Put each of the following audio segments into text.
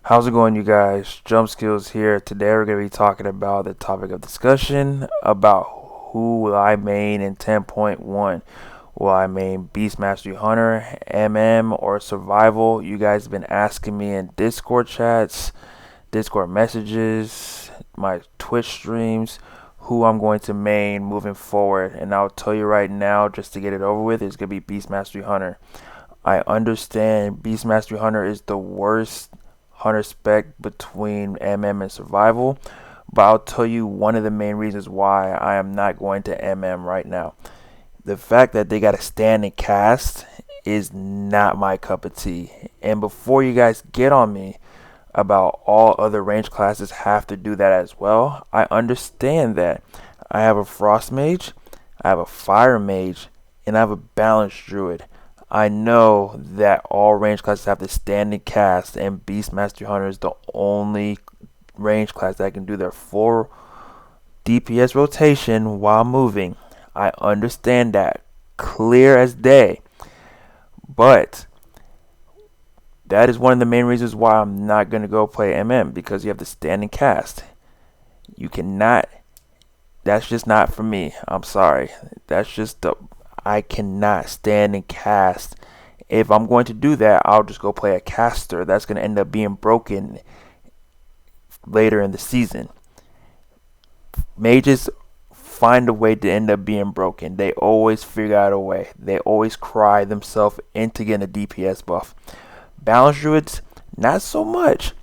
How's it going, you guys? Jump Skills here. Today we're going to be talking about the topic of discussion about who will I main in 10.1. Will I main Beast Mastery Hunter, MM, or Survival? You guys have been asking me in Discord chats, Discord messages, my Twitch streams, who I'm going to main moving forward. And I'll tell you right now, just to get it over with, it's going to be Beast Mastery Hunter. I understand Beast Mastery Hunter is the worst Hunter spec between MM and Survival, but I'll tell you one of the main reasons why I am not going to MM right now. The fact that they got a standing cast is not my cup of tea. And before you guys get on me about all other range classes have to do that as well, I understand that. I have a Frost Mage, I have a Fire Mage, and I have a Balanced Druid. I know that all range classes have the standing cast, and Beast Mastery Hunter is the only range class that can do their full DPS rotation while moving. I understand that, clear as day. But that is one of the main reasons why I'm not going to go play MM, because you have the standing cast. You cannot, that's just not for me. I'm sorry. I cannot stand and cast. If I'm going to do that, I'll just go play a caster. That's going to end up being broken later in the season. Mages find a way to end up being broken. They always figure out a way. They always cry themselves into getting a DPS buff. Balanced Druids, not so much.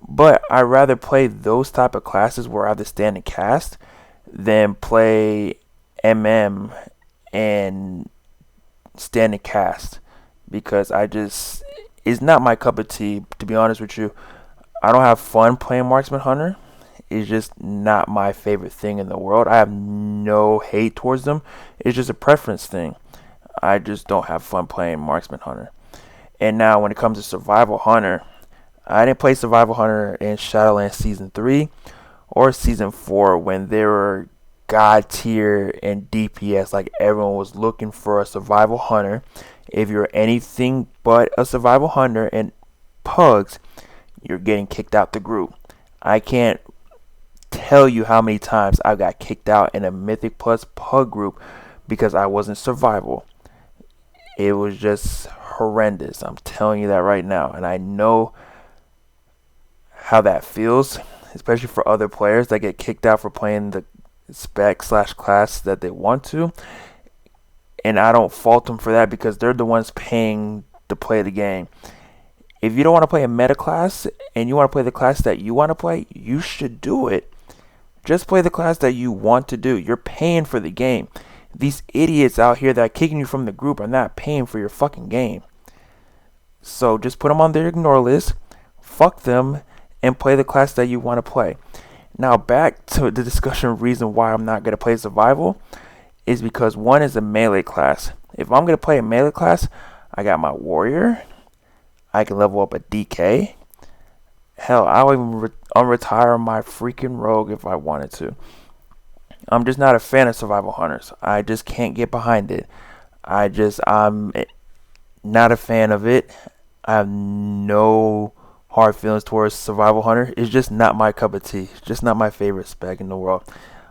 But I'd rather play those type of classes where I have the standing cast than play MM and standing cast, because it's not my cup of tea, to be honest with you. I don't have fun playing Marksman Hunter. It's just not my favorite thing in the world. I have no hate towards them. It's just a preference thing. I just don't have fun playing Marksman Hunter. And now when it comes to Survival Hunter, I didn't play Survival Hunter in Shadowlands Season 3 or Season 4 when they were God tier and DPS. Like, everyone was looking for a Survival Hunter. If you're anything but a Survival Hunter and Pugs, you're getting kicked out the group. I can't tell you how many times I got kicked out in a Mythic Plus Pug group because I wasn't Survival. It was just horrendous. I'm telling you that right now. And I know how that feels, especially for other players that get kicked out for playing the spec / class that they want to. And I don't fault them for that, because they're the ones paying to play the game. If you don't want to play a meta class and you want to play the class that you want to play, you should do it. Just play the class that you want to do. You're paying for the game. These idiots out here that are kicking you from the group are not paying for your fucking game. So just put them on their ignore list, fuck them, and play the class that you want to play. Now back to the discussion. Reason why I'm not going to play Survival is because one is a melee class. If I'm going to play a melee class, I got my Warrior. I can level up a DK. Hell, I'll even unretire my freaking Rogue if I wanted to. I'm just not a fan of Survival Hunters. I just can't get behind it. I'm not a fan of it. I have no hard feelings towards Survival Hunter. It's just not my cup of tea. It's just not my favorite spec in the world.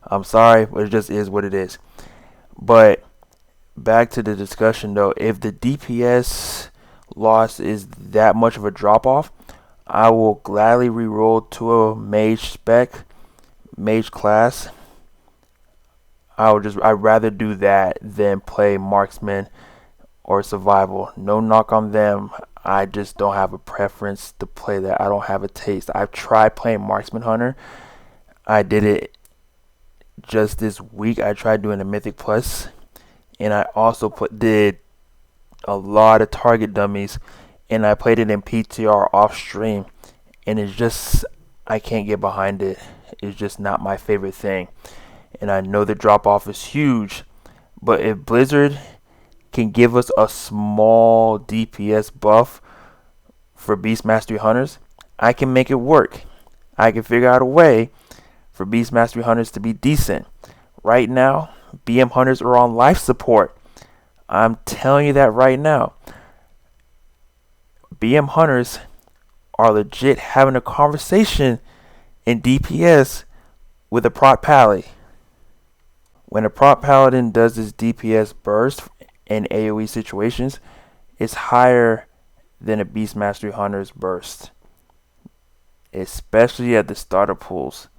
I'm sorry, but it just is what it is. But back to the discussion though, if the DPS loss is that much of a drop off, I will gladly reroll to a mage spec, mage class. I'd rather do that than play Marksman or Survival. No knock on them. I just don't have a preference to play that. I don't have a taste. I've tried playing Marksman Hunter. I did it just this week. I tried doing a Mythic Plus, and I also did a lot of target dummies, and I played it in PTR off stream, and it's just, I can't get behind it. It's just not my favorite thing. And I know the drop off is huge, but if Blizzard can give us a small DPS buff for Beast Mastery Hunters, I can make it work. I can figure out a way for Beast Mastery Hunters to be decent. Right now, BM Hunters are on life support. I'm telling you that right now. BM Hunters are legit having a conversation in DPS with a prot pally. When a prot paladin does this DPS burst in AoE situations, it's higher than a Beast Mastery Hunter's burst, especially at the starter pools.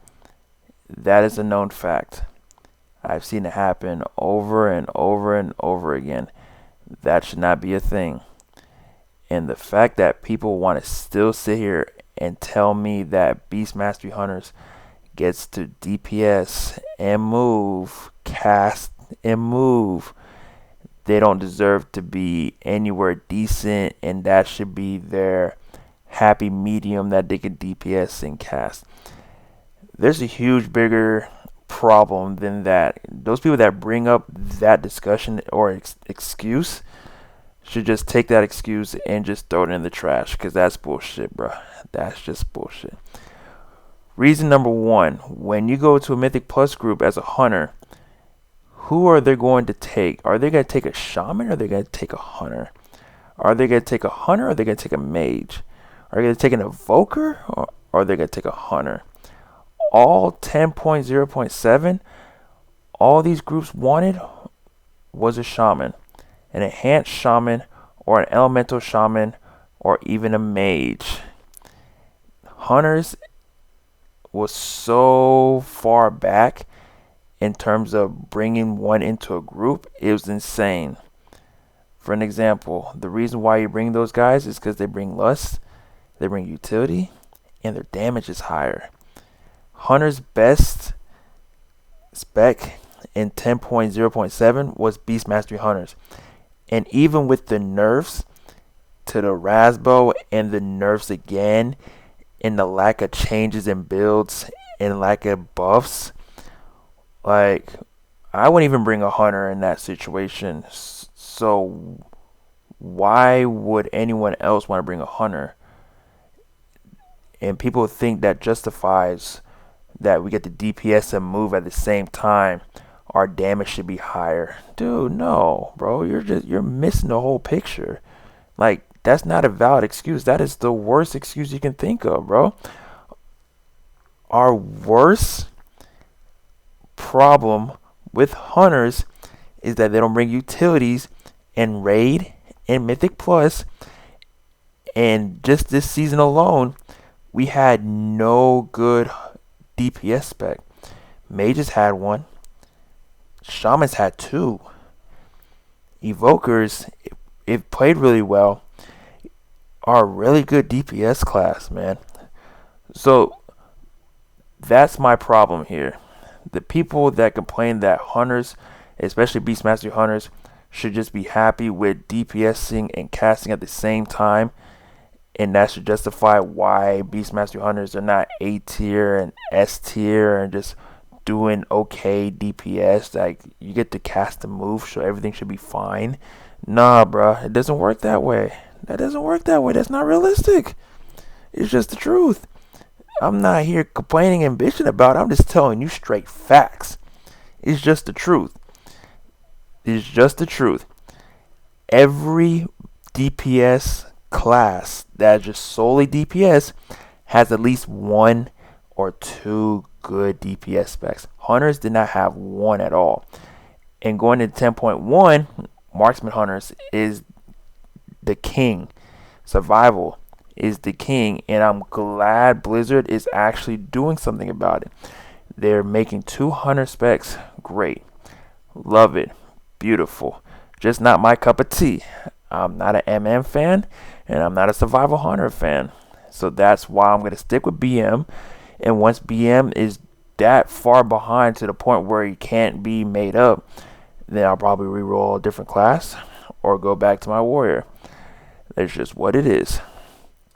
That is a known fact. I've seen it happen over and over and over again. That should not be a thing. And the fact that people want to still sit here and tell me that Beast Mastery Hunters gets to DPS and move, cast and move, they don't deserve to be anywhere decent, and that should be their happy medium that they can DPS and cast. There's a huge bigger problem than that. Those people that bring up that discussion or excuse should just take that excuse and just throw it in the trash, because that's bullshit, bro. That's just bullshit. Reason number one, when you go to a Mythic Plus group as a hunter, who are they going to take? Are they going to take a shaman, or are they going to take a hunter? Are they going to take a hunter, or are they going to take a mage? Are they going to take an evoker, or are they going to take a hunter? All 10.0.7, all these groups wanted was a shaman, an enhanced shaman, or an elemental shaman, or even a mage. Hunters was so far back in terms of bringing one into a group, it was insane. For an example, the reason why you bring those guys is because they bring lust, they bring utility, and their damage is higher. Hunter's best spec in 10.0.7 was Beast Mastery Hunters. And even with the nerfs to the Rasbo and the nerfs again, and the lack of changes in builds and lack of buffs, like, I wouldn't even bring a hunter in that situation. So why would anyone else want to bring a hunter? And people think that justifies that we get the DPS and move at the same time. Our damage should be higher. Dude, no, bro. You're missing the whole picture. Like, that's not a valid excuse. That is the worst excuse you can think of, bro. Our worst problem with hunters is that they don't bring utilities and raid and Mythic Plus. And just this season alone, we had no good DPS spec. Mages had one. Shamans had two. Evokers, it played really well, are a really good DPS class, man. So that's my problem here. The people that complain that hunters, especially Beastmaster hunters, should just be happy with DPSing and casting at the same time, and that should justify why Beastmaster hunters are not A tier and S tier and just doing okay DPS. Like, you get to cast a move, so everything should be fine. Nah, bruh, it doesn't work that way. That doesn't work that way. That's not realistic. It's just the truth. I'm not here complaining and bitching about it. I'm just telling you straight facts. It's just the truth. It's just the truth. Every DPS class that is just solely DPS has at least one or two good DPS specs. Hunters did not have one at all. And going to 10.1, Marksman Hunters is the king. Survival is the king, and I'm glad Blizzard is actually doing something about it. They're making 200 specs. Great. Love it. Beautiful. Just not my cup of tea. I'm not an MM fan, and I'm not a Survival Hunter fan. So that's why I'm going to stick with BM. And once BM is that far behind to the point where he can't be made up, then I'll probably reroll a different class or go back to my warrior. That's just what it is.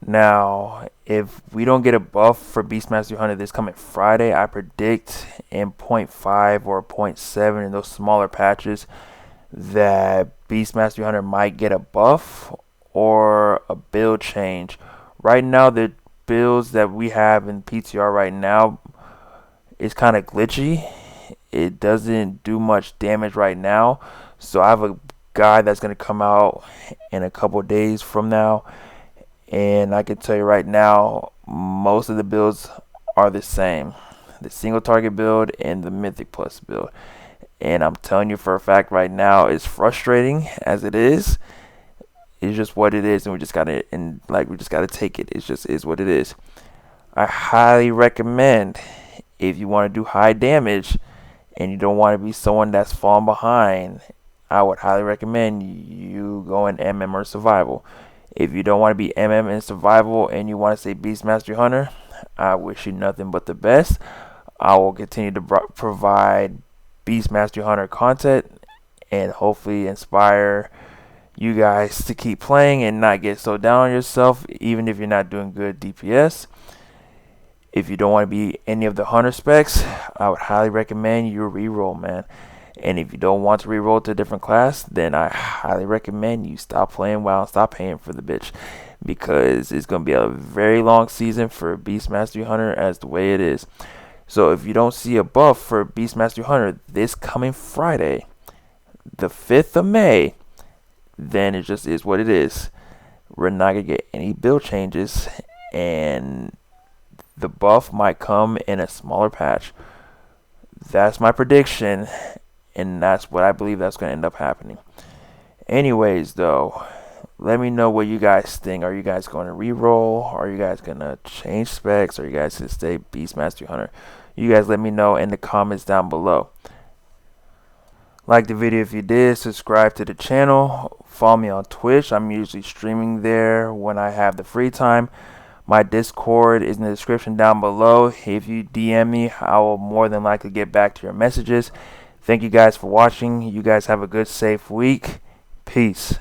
Now, if we don't get a buff for Beastmaster Hunter this coming Friday, I predict in 0.5 or 0.7 in those smaller patches that Beastmaster Hunter might get a buff or a build change. Right now, the builds that we have in PTR right now is kind of glitchy. It doesn't do much damage right now. So I have a guy that's going to come out in a couple days from now, And I can tell you right now, most of the builds are the same. The single target build and the Mythic Plus build. And I'm telling you for a fact right now, it's frustrating as it is. It's just what it is, and we just gotta take it. It just is what it is. I highly recommend, if you want to do high damage and you don't want to be someone that's falling behind, I would highly recommend you go in MM or survival. If you don't want to be MM and survival and you want to say Beastmaster Hunter, I wish you nothing but the best. I will continue to provide Beastmaster Hunter content and hopefully inspire you guys to keep playing and not get so down on yourself, even if you're not doing good DPS. If you don't want to be any of the hunter specs, I would highly recommend you reroll, man. And if you don't want to reroll to a different class, then I highly recommend you stop playing WoW and stop paying for the bitch, because it's going to be a very long season for Beastmaster Hunter as the way it is. So if you don't see a buff for Beastmaster Hunter this coming Friday, the 5th of May, then it just is what it is. We're not going to get any build changes, and the buff might come in a smaller patch. That's my prediction, and that's what I believe that's going to end up happening. Anyways, though, let me know what you guys think. Are you guys going to reroll? Are you guys going to change specs? Are you guys going to stay Beastmaster Hunter? You guys let me know in the comments down below. Like the video if you did. Subscribe to the channel. Follow me on Twitch. I'm usually streaming there when I have the free time. My Discord is in the description down below. If you DM me, I will more than likely get back to your messages. Thank you guys for watching. You guys have a good, safe week. Peace.